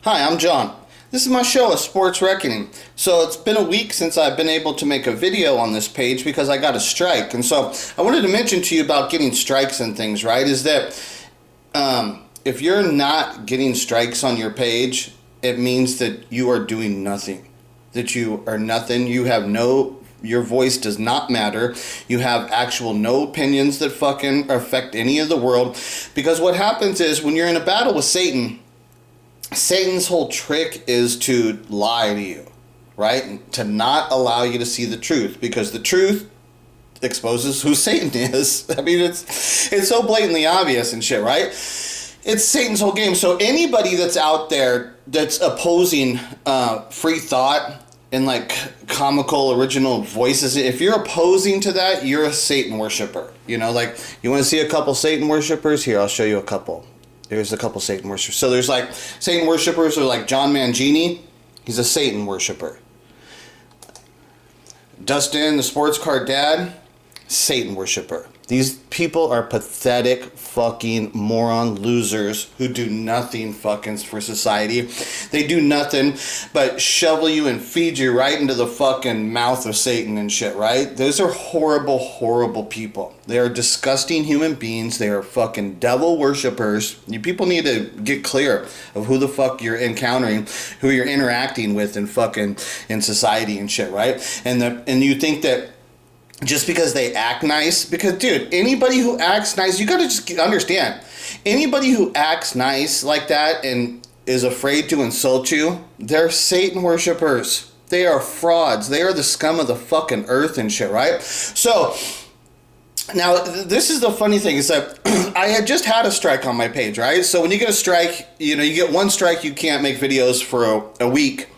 Hi, I'm John. This is my show, A Sports Reckoning. So it's been a week since I've been able to make a video on this page because I got a strike. And so I wanted to mention to you about getting strikes and things, right? Is that if you're not getting strikes on your page, it means that you are doing nothing. That you are nothing. You have your voice does not matter. You have actual no opinions that fucking affect any of the world. Because what happens is when you're in a battle with Satan, Satan's whole trick is to lie to you, right? To not allow you to see the truth, because the truth exposes who Satan is. I mean, it's so blatantly obvious and shit, right? It's Satan's whole game. So anybody that's out there that's opposing free thought and like comical original voices, if you're opposing to that, you're a Satan worshiper. You know, like, you want to see a couple Satan worshipers? Here, I'll show you a couple. There's a couple Satan worshipers. So there's like Satan worshipers are like John Mangini. He's a Satan worshiper. Dustin, the sports car dad, Satan worshiper. These people are pathetic fucking moron losers who do nothing fucking for society. They do nothing but shovel you and feed you right into the fucking mouth of Satan and shit, right? Those are horrible, horrible people. They are disgusting human beings. They are fucking devil worshippers. You people need to get clear of who the fuck you're encountering, who you're interacting with in society and shit, right? And you think that just because they act nice, because dude, anybody who acts nice, you gotta just understand, anybody who acts nice like that and is afraid to insult you, they're Satan worshipers. They are frauds. They are the scum of the fucking earth and shit, right? So now this is the funny thing, is that I had just had a strike on my page, right? So when you get a strike, you get one strike, you can't make videos for a week,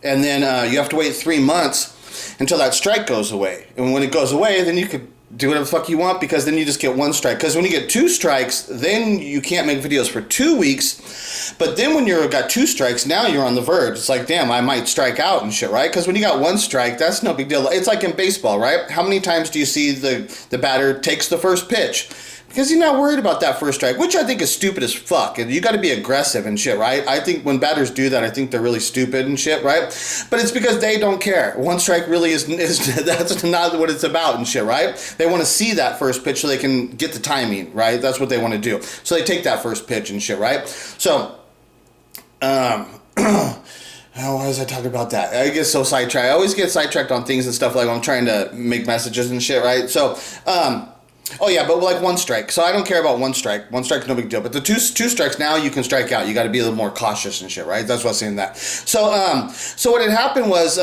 and then you have to wait 3 months until that strike goes away. And when it goes away, then you could do whatever the fuck you want, because then you just get one strike. Because when you get 2 strikes, then you can't make videos for 2 weeks. But then when you've got 2 strikes, now you're on the verge. It's like, damn, I might strike out and shit, right? Because when you got 1 strike, that's no big deal. It's like in baseball, right? How many times do you see the batter takes the first pitch? Because he's not worried about that first strike, which I think is stupid as fuck. And you got to be aggressive and shit, right? I think when batters do that, I think they're really stupid and shit, right? But it's because they don't care. 1 strike really is that's not what it's about and shit, right? They want to see that first pitch so they can get the timing, right? That's what they want to do. So they take that first pitch and shit, right? So, why was I talking about that? I get so sidetracked. I always get sidetracked on things and stuff, like when I'm trying to make messages and shit, right? So, oh yeah, but like 1 strike. So I don't care about 1 strike. 1 strike's no big deal. But the two strikes, now you can strike out. You got to be a little more cautious and shit, right? That's why I'm saying that. So what had happened was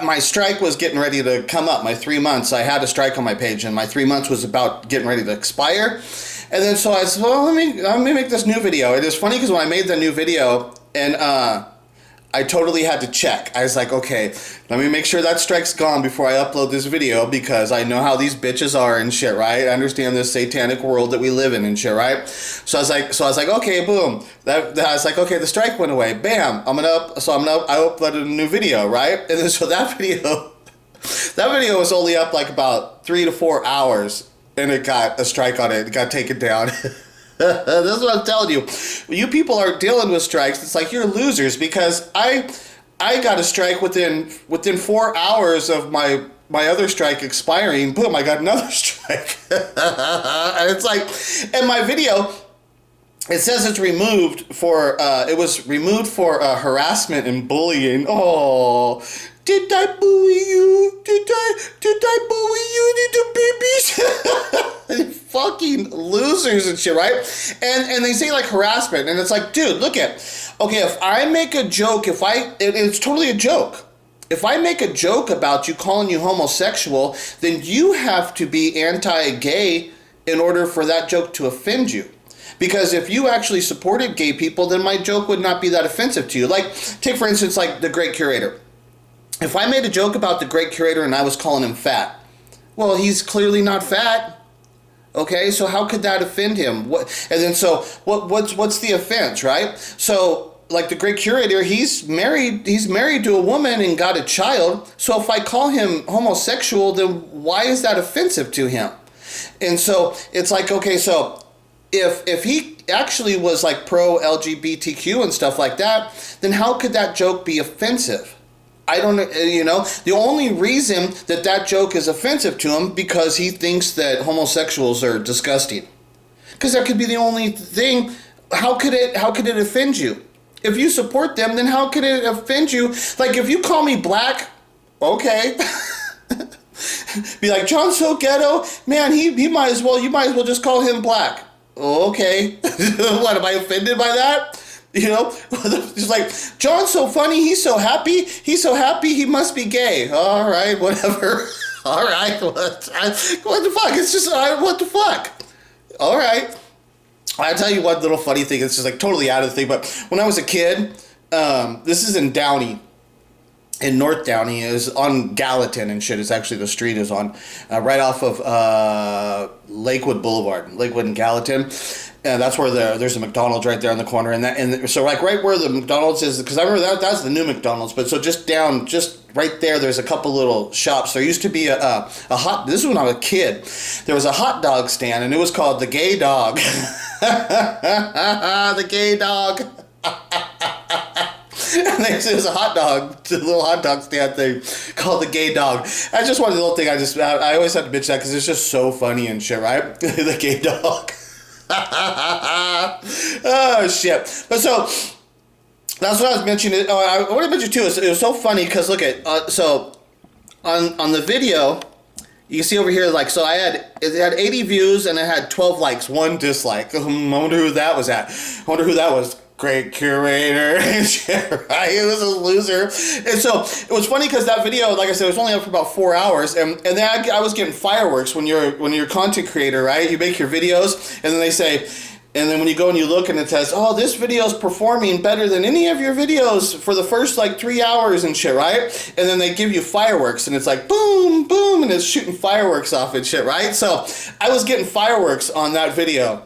my strike was getting ready to come up. My 3 months, I had a strike on my page, and my 3 months was about getting ready to expire. And then so I said, well, let me make this new video. It is funny because when I made the new video, and I totally had to check. I was like, okay, let me make sure that strike's gone before I upload this video, because I know how these bitches are and shit, right? I understand this satanic world that we live in and shit, right? So I was like, okay, boom. I was like, okay, the strike went away. Bam. I uploaded a new video, right? And then so that video was only up like about 3 to 4 hours, and it got a strike on it. It got taken down. That's what I'm telling you. You people are dealing with strikes. It's like you're losers, because I got a strike within 4 hours of my other strike expiring. Boom, I got another strike. And it's like, in my video, it says it's removed for it was removed for harassment and bullying. Oh, did I bully you? Did I bully you, little babies? Fucking losers and shit, right? And they say like harassment, and it's like, dude, look at, okay, if I make a joke, it's totally a joke. If I make a joke about you, calling you homosexual, then you have to be anti-gay in order for that joke to offend you. Because if you actually supported gay people, then my joke would not be that offensive to you. Like, take for instance, like the Great Curator. If I made a joke about the Great Curator and I was calling him fat, well, he's clearly not fat. Okay, so how could that offend him? What's the offense, right? So, like the Great Curator, he's married to a woman and got a child. So if I call him homosexual, then why is that offensive to him? And so it's like, okay, so if he actually was like pro LGBTQ and stuff like that, then how could that joke be offensive? I don't, the only reason that joke is offensive to him because he thinks that homosexuals are disgusting. Because that could be the only thing. How could it offend you? If you support them, then how could it offend you? Like if you call me black, okay. Be like, John's so ghetto, man, you might as well just call him black. Okay. What, am I offended by that? It's like, John's so funny, he's so happy, he must be gay. All right, whatever. All right, what the fuck? It's just, what the fuck? All right. I'll tell you one little funny thing. It's just like totally out of the thing. But when I was a kid, this is in Downey. In North Downey, is on Gallatin and shit. It's actually the street is on right off of Lakewood Boulevard, Lakewood and Gallatin, and that's where there's a McDonald's right there on the corner, and so like right where the McDonald's is, because I remember that's the new McDonald's, but so just right there, there's a couple little shops. There used to be a this is when I was a kid. There was a hot dog stand, and it was called the Gay Dog. The Gay Dog. And there's a little hot dog stand thing called the Gay Dog. That's just one little thing I always have to bitch that because it's just so funny and shit, right? The Gay Dog. Oh, shit. But so, that's what I was mentioning. I want to mention too, it was so funny because look at, so on the video, you can see over here, like, so it had 80 views and it had 12 likes, 1 dislike. I wonder who that was at. I wonder who that was. Great curator and shit, right? It was a loser. And so it was funny because that video, like I said, it was only up for about 4 hours, and then I was getting fireworks when you're a content creator, right? You make your videos, and then they say, and then when you go and you look and it says, oh, this video's performing better than any of your videos for the first like 3 hours and shit, right? And then they give you fireworks and it's like boom, boom, and it's shooting fireworks off and shit, right? So I was getting fireworks on that video.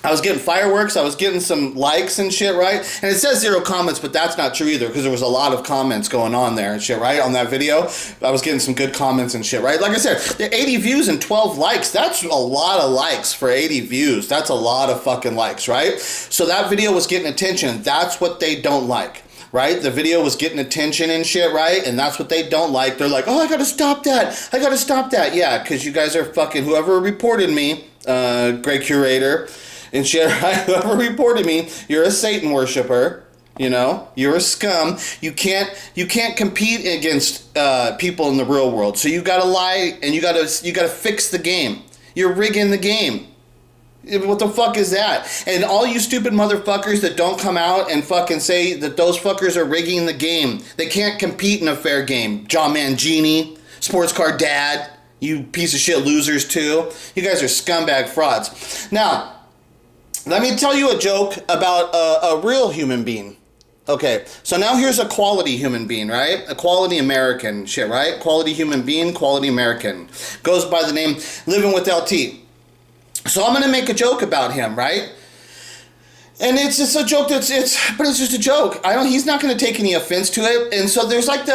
I was getting fireworks, I was getting some likes and shit, right? And it says 0 comments, but that's not true either because there was a lot of comments going on there and shit, right? On that video, I was getting some good comments and shit, right? Like I said, the 80 views and 12 likes, that's a lot of likes for 80 views. That's a lot of fucking likes, right? So that video was getting attention. That's what they don't like. Right? The video was getting attention and shit, right? And that's what they don't like. They're like, oh, I gotta stop that. Yeah, because you guys are fucking, whoever reported me, great curator, and shit, right? Whoever reported me, you're a Satan worshiper, you're a scum. You can't compete against people in the real world. So you gotta lie and you gotta fix the game. You're rigging the game. What the fuck is that? And all you stupid motherfuckers that don't come out and fucking say that those fuckers are rigging the game. They can't compete in a fair game. John Mangini, Sports Car Dad, you piece of shit losers too. You guys are scumbag frauds. Now, let me tell you a joke about a real human being. Okay, so now here's a quality human being, right? A quality American shit, right? Quality human being, quality American. Goes by the name Living with LT. So I'm going to make a joke about him, right? And it's just a joke but it's just a joke. He's not going to take any offense to it. And so there's like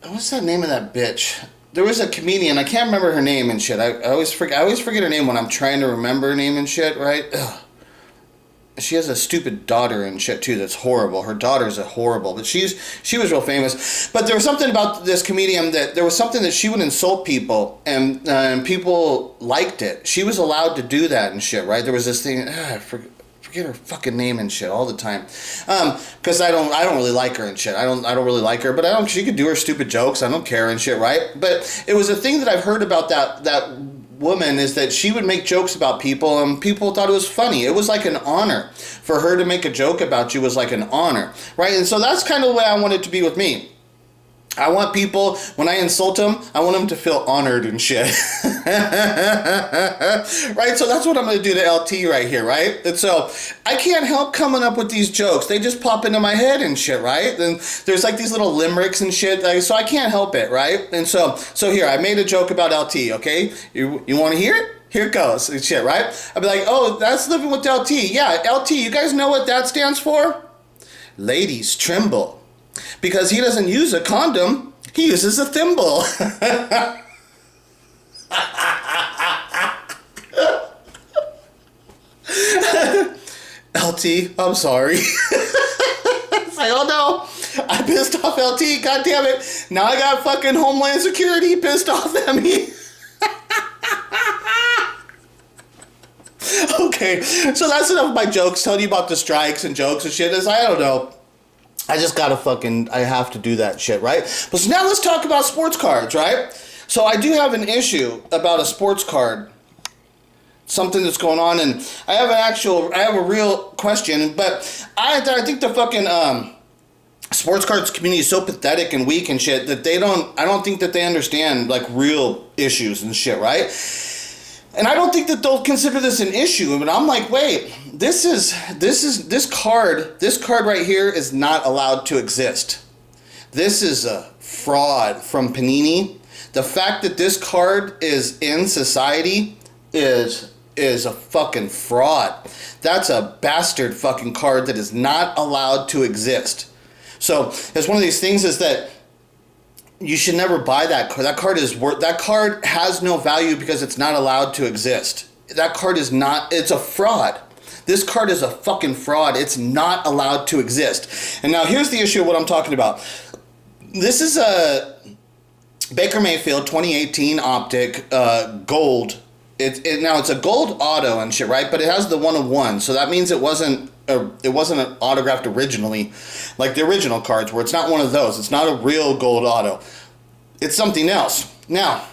what's that name of that bitch? There was a comedian, I can't remember her name and shit. I always forget her name when I'm trying to remember her name and shit, right? Ugh. She has a stupid daughter and shit too that's horrible. Her daughter's horrible, but she was real famous. But there was something about this comedian that there was something that she would insult people and people liked it. She was allowed to do that and shit, right? There was this thing, I forget her fucking name and shit all the time. Cause I don't really like her and shit. I don't really like her, but she could do her stupid jokes. I don't care and shit, right? But it was a thing that I've heard about that woman is that she would make jokes about people and people thought it was funny. It was like an honor. For her to make a joke about you was like an honor, right? And so that's kind of the way I want it to be with me. I want people, when I insult them, I want them to feel honored and shit. Right? So that's what I'm going to do to LT right here, right? And so I can't help coming up with these jokes. They just pop into my head and shit, right? And there's like these little limericks and shit. So I can't help it, right? And so here, I made a joke about LT, okay? You want to hear it? Here it goes and shit, right? I'd be like, oh, that's Living with LT. Yeah, LT, you guys know what that stands for? Ladies tremble. Because he doesn't use a condom, he uses a thimble. LT, I'm sorry. It's like, oh no, I pissed off LT, god damn it. Now I got fucking Homeland Security pissed off at me. Okay, so that's enough of my jokes, telling you about the strikes and jokes and shit. I don't know. I just gotta I have to do that shit, right? But so now let's talk about sports cards, right? So I do have an issue about a sports card. Something that's going on, and I have a real question, but I think the fucking sports cards community is so pathetic and weak and shit that I don't think that they understand like real issues and shit, right? And I don't think that they'll consider this an issue, but I'm like, wait, this card right here is not allowed to exist. This is a fraud from Panini. The fact that this card is in society is a fucking fraud. That's a bastard fucking card that is not allowed to exist. So it's one of these things is that you should never buy that card. That card has no value because it's not allowed to exist. That card is not, it's a fraud. This card is a fucking fraud. It's not allowed to exist. And now here's the issue of what I'm talking about. This is a Baker Mayfield 2018 Optic gold. Now it's a gold auto and shit, right? But it has the 1 of 1, so that means it wasn't autographed originally, like the original cards, where it's not one of those. It's not a real gold auto. It's something else. Now,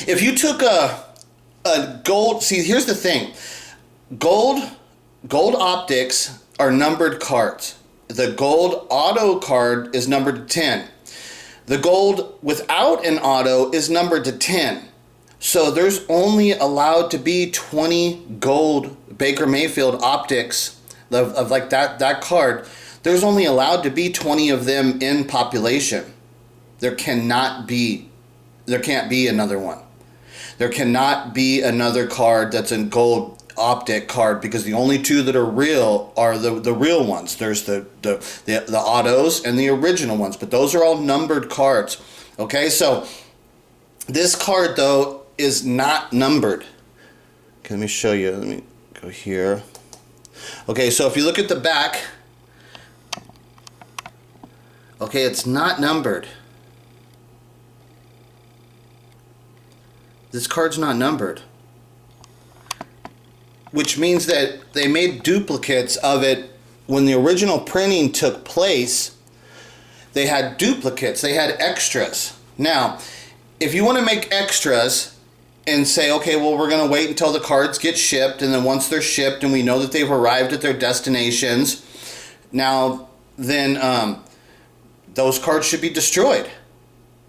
if you took a gold, see, here's the thing: gold optics are numbered cards. The gold auto card is numbered to 10. The gold without an auto is numbered to 10. So there's only allowed to be 20 gold Baker Mayfield optics of like that card. There's only allowed to be 20 of them in population. There can't be another one. There cannot be another card that's a gold optic card because the only two that are real are the real ones. There's the autos and the original ones, but those are all numbered cards. Okay, so this card though is not numbered. Okay, let me show you. Let me go here. Okay, so if you look at the back, okay, it's not numbered. This card's not numbered. Which means that they made duplicates of it when the original printing took place. They had duplicates, they had extras. Now, if you want to make extras and say, okay, well, we're going to wait until the cards get shipped, and then once they're shipped and we know that they've arrived at their destinations, now then those cards should be destroyed.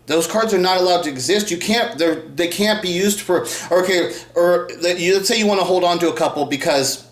Those cards are not allowed to exist. They can't be used for, let's say you want to hold on to a couple because,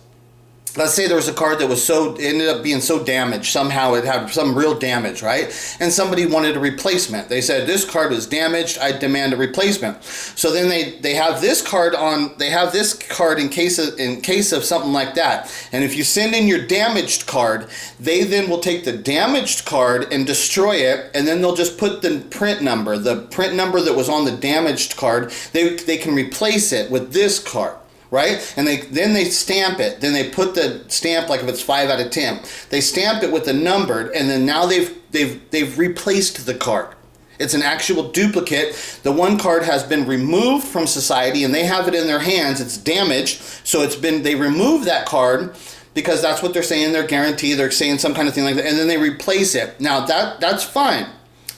let's say there was a card that ended up being so damaged, somehow it had some real damage, right? And somebody wanted a replacement. They said, this card is damaged, I demand a replacement. So then they have this card in case of something like that. And if you send in your damaged card, they then will take the damaged card and destroy it, and then they'll just put the print number that was on the damaged card, they can replace it with this card. Right? And then they stamp it. Then they put the stamp, like if it's 5 out of 10. They stamp it with the numbered, and then now they've replaced the card. It's an actual duplicate. The one card has been removed from society, and they have it in their hands. It's damaged, so they removed that card because that's what they're saying. They're guaranteed. They're saying some kind of thing like that, and then they replace it. Now that's fine.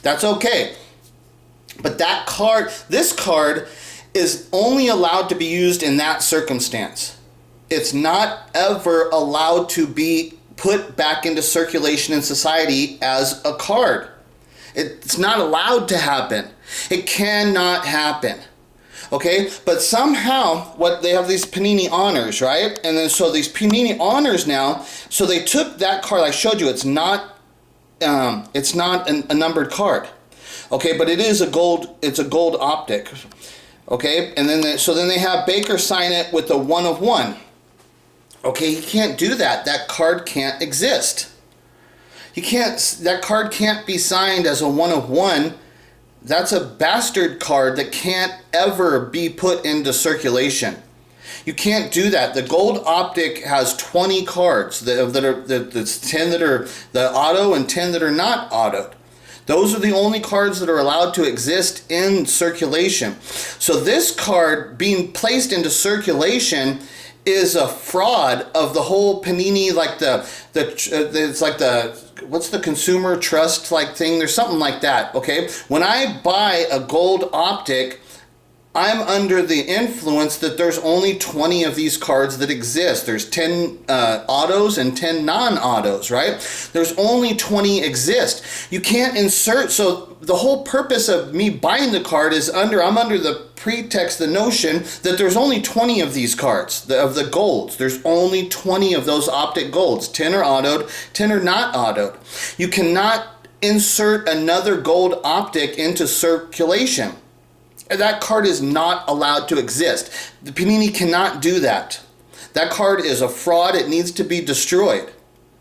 That's okay. But this card is only allowed to be used in that circumstance. It's not ever allowed to be put back into circulation in society as a card. It's not allowed to happen. It cannot happen. Okay? But somehow, they have these Panini honors, right? And then so these Panini honors now, so they took that card I showed you. It's not a numbered card. Okay, but it's a gold optic. Okay, and then they have Baker sign it with a 1 of 1. Okay, he can't do that. That card can't exist. That card can't be signed as a 1 of 1. That's a bastard card that can't ever be put into circulation. You can't do that. The gold Optic has 20 cards that's 10 that are the auto and 10 that are not autoed. Those are the only cards that are allowed to exist in circulation. So this card being placed into circulation is a fraud of the whole Panini, like it's like what's the consumer trust like thing? There's something like that, okay? When I buy a gold Optic, I'm under the influence that there's only 20 of these cards that exist. There's 10 autos and 10 non-autos, right? There's only 20 exist. You can't insert, so the whole purpose of me buying the card is I'm under the pretext, the notion that there's only 20 of these cards, of the golds. There's only 20 of those Optic golds. 10 are autoed, 10 are not autoed. You cannot insert another gold Optic into circulation. That card is not allowed to exist. The Panini cannot do that. That card is a fraud. It needs to be destroyed.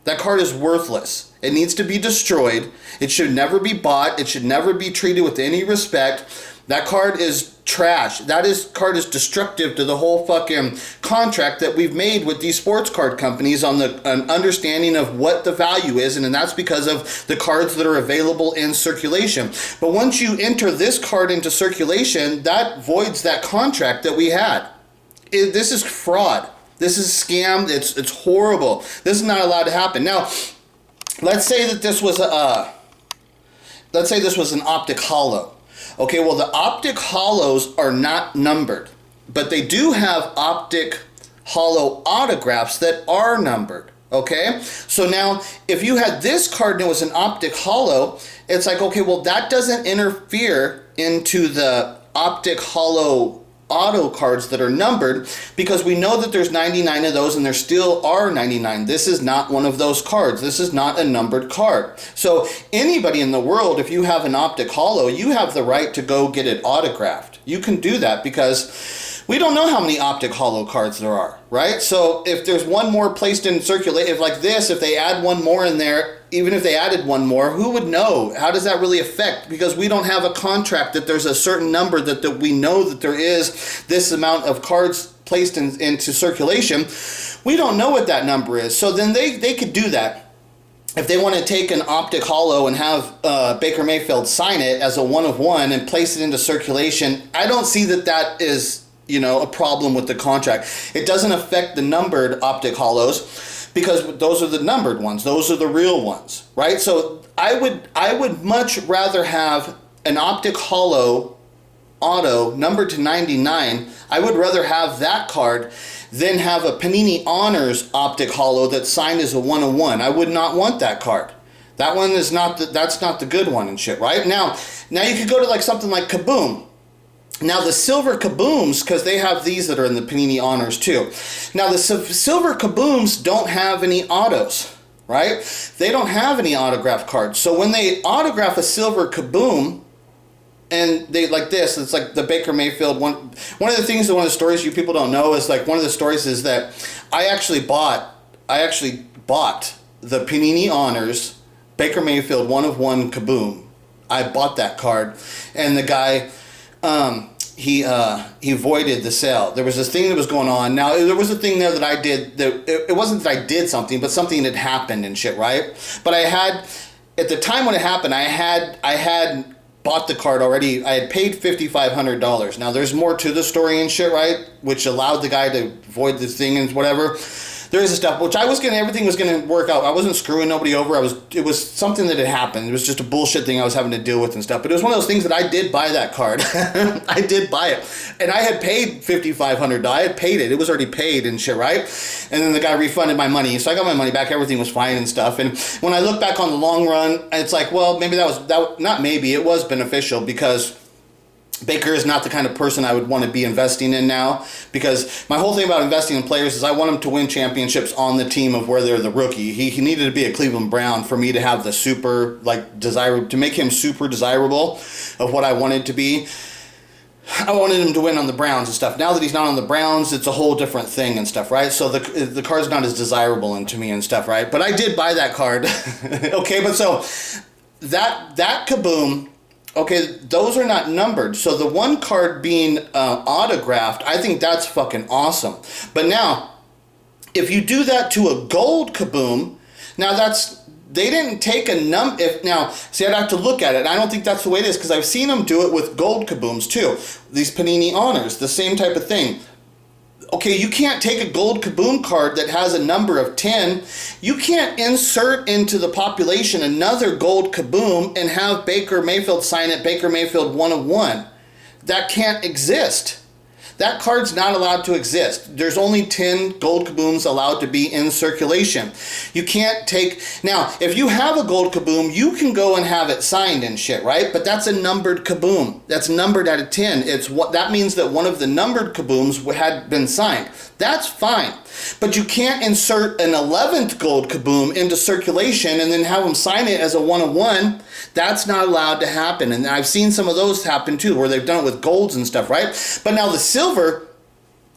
That card is worthless. It needs to be destroyed. It should never be bought. It should never be treated with any respect. That card is trash. Card is destructive to the whole fucking contract that we've made with these sports card companies on an understanding of what the value is, and that's because of the cards that are available in circulation. But once you enter this card into circulation, that voids that contract that we had. This is fraud. This is scam. It's horrible. This is not allowed to happen. Now, let's say that this was an Optic Hollow. Okay, well, the Optic Hollows are not numbered, but they do have Optic Hollow autographs that are numbered, okay? So now, if you had this card and it was an Optic Hollow, it's like, okay, well, that doesn't interfere into the Optic Hollow auto cards that are numbered, because we know that there's 99 of those and there still are 99. This is not one of those cards. This is not a numbered card. So anybody in the world, if you have an Optic Hollow, you have the right to go get it autographed. You can do that because we don't know how many Optic Hollow cards there are, right? So if there's one more placed in circulation, if they add one more in there, even if they added one more, who would know? How does that really affect? Because we don't have a contract that there's a certain number that we know that there is this amount of cards placed into circulation. We don't know what that number is. So then they could do that. If they want to take an Optic Hollow and have Baker Mayfield sign it as a 1/1 and place it into circulation, I don't see that is, a problem with the contract. It doesn't affect the numbered Optic Hollows, because those are the numbered ones. Those are the real ones, right? So I would much rather have an Optic Hollow auto numbered to 99. I would rather have that card than have a Panini Honors Optic Hollow that's signed as a 1/1. I would not want that card. That one is that's not the good one and shit, right? Now you could go to like something like Kaboom. Now the silver Kabooms, because they have these that are in the Panini Honors too. Now the silver Kabooms don't have any autos, right? They don't have any autograph cards. So when they autograph a silver Kaboom, and they like this, it's like the Baker Mayfield one. One of the things that one of the stories you people don't know is like one of the stories is that I actually bought the Panini Honors Baker Mayfield 1/1 Kaboom. I bought that card, and the guy. He voided the sale. There was this thing that was going on. Now, there was a thing there that I did, it wasn't that I did something, but something had happened and shit, right? But I had, at the time when it happened, I had bought the card already. I had paid $5,500. Now, there's more to the story and shit, right? Which allowed the guy to void this thing and whatever. There is a stuff, which everything was gonna work out. I wasn't screwing nobody over. It was something that had happened. It was just a bullshit thing I was having to deal with and stuff. But it was one of those things that I did buy that card. I did buy it. And I had paid $5,500. I had paid it. It was already paid and shit, right? And then the guy refunded my money. So I got my money back. Everything was fine and stuff. And when I look back on the long run, it's like, well, maybe it was beneficial, because Baker is not the kind of person I would want to be investing in now, because my whole thing about investing in players is I want them to win championships on the team of where they're the rookie. He needed to be a Cleveland Brown for me to have the super, to make him super desirable of what I wanted to be. I wanted him to win on the Browns and stuff. Now that he's not on the Browns, it's a whole different thing and stuff, right? So the card's not as desirable to me and stuff, right? But I did buy that card. Okay, but so that Kaboom Okay, those are not numbered. So the one card being autographed, I think that's fucking awesome. But now, if you do that to a gold Kaboom, now they didn't take a see, I'd have to look at it. I don't think that's the way it is, because I've seen them do it with gold Kabooms too. These Panini Honors, the same type of thing. Okay, you can't take a gold Kaboom card that has a number of 10. You can't insert into the population another gold Kaboom and have Baker Mayfield sign it, Baker Mayfield 1/1. That can't exist. That card's not allowed to exist. There's only 10 gold Kabooms allowed to be in circulation. You can't take... Now, if you have a gold Kaboom, you can go and have it signed and shit, right? But that's a numbered Kaboom. That's numbered out of 10. That means that one of the numbered Kabooms had been signed. That's fine. But you can't insert an 11th gold Kaboom into circulation and then have them sign it as a 1/1. That's not allowed to happen. And I've seen some of those happen too, where they've done it with golds and stuff, right? But now the silver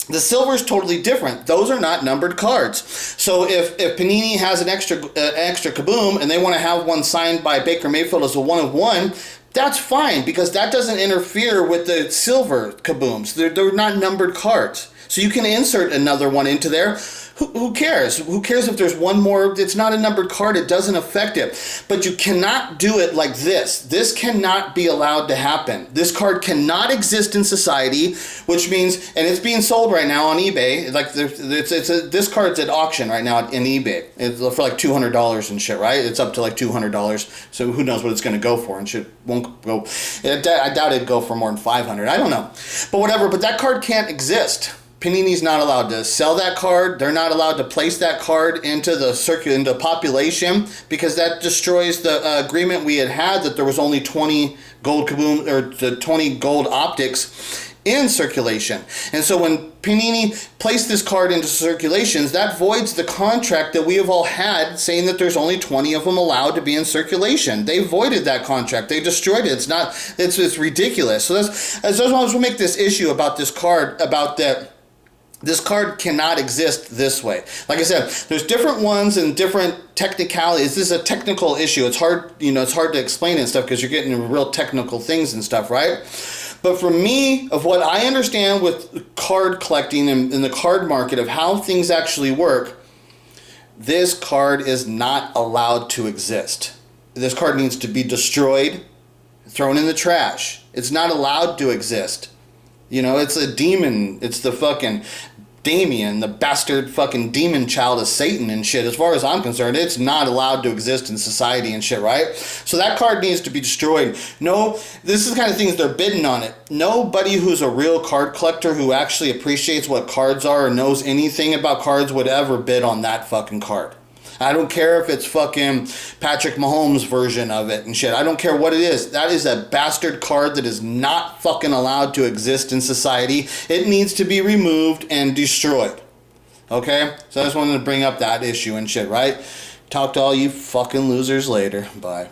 is totally different. Those are not numbered cards. So if Panini has an extra Kaboom and they want to have one signed by Baker Mayfield as a 1/1, that's fine, because that doesn't interfere with the silver Kabooms. They're not numbered cards. So you can insert another one into there. Who cares? Who cares if there's one more? It's not a numbered card. It doesn't affect it. But you cannot do it like this. This cannot be allowed to happen. This card cannot exist in society, which means, and it's being sold right now on eBay. Like this card's at auction right now in eBay. It's for like $200 and shit, right? It's up to like $200. So who knows what it's going to go for, and shit won't go. I doubt it'd go for more than $500. I don't know. But whatever. But that card can't exist. Panini's not allowed to sell that card. They're not allowed to place that card into the population, because that destroys the agreement we had that there was only 20 gold Kaboom or the 20 gold optics in circulation. And so when Panini placed this card into circulations, that voids the contract that we have all had saying that there's only 20 of them allowed to be in circulation. They voided that contract. They destroyed it. It's ridiculous. So as long as we make this issue about this card, about that. This card cannot exist this way. Like I said, there's different ones and different technicalities. This is a technical issue. It's hard, it's hard to explain and stuff, because you're getting into real technical things and stuff, right? But for me, of what I understand with card collecting and in the card market of how things actually work, this card is not allowed to exist. This card needs to be destroyed, thrown in the trash. It's not allowed to exist. It's a demon. It's the fucking Damien, the bastard fucking demon child of Satan and shit. As far as I'm concerned, it's not allowed to exist in society and shit, right? So that card needs to be destroyed. No, this is the kind of things they're bidding on it. Nobody who's a real card collector who actually appreciates what cards are or knows anything about cards would ever bid on that fucking card. I don't care if it's fucking Patrick Mahomes' version of it and shit. I don't care what it is. That is a bastard card that is not fucking allowed to exist in society. It needs to be removed and destroyed. Okay? So I just wanted to bring up that issue and shit, right? Talk to all you fucking losers later. Bye.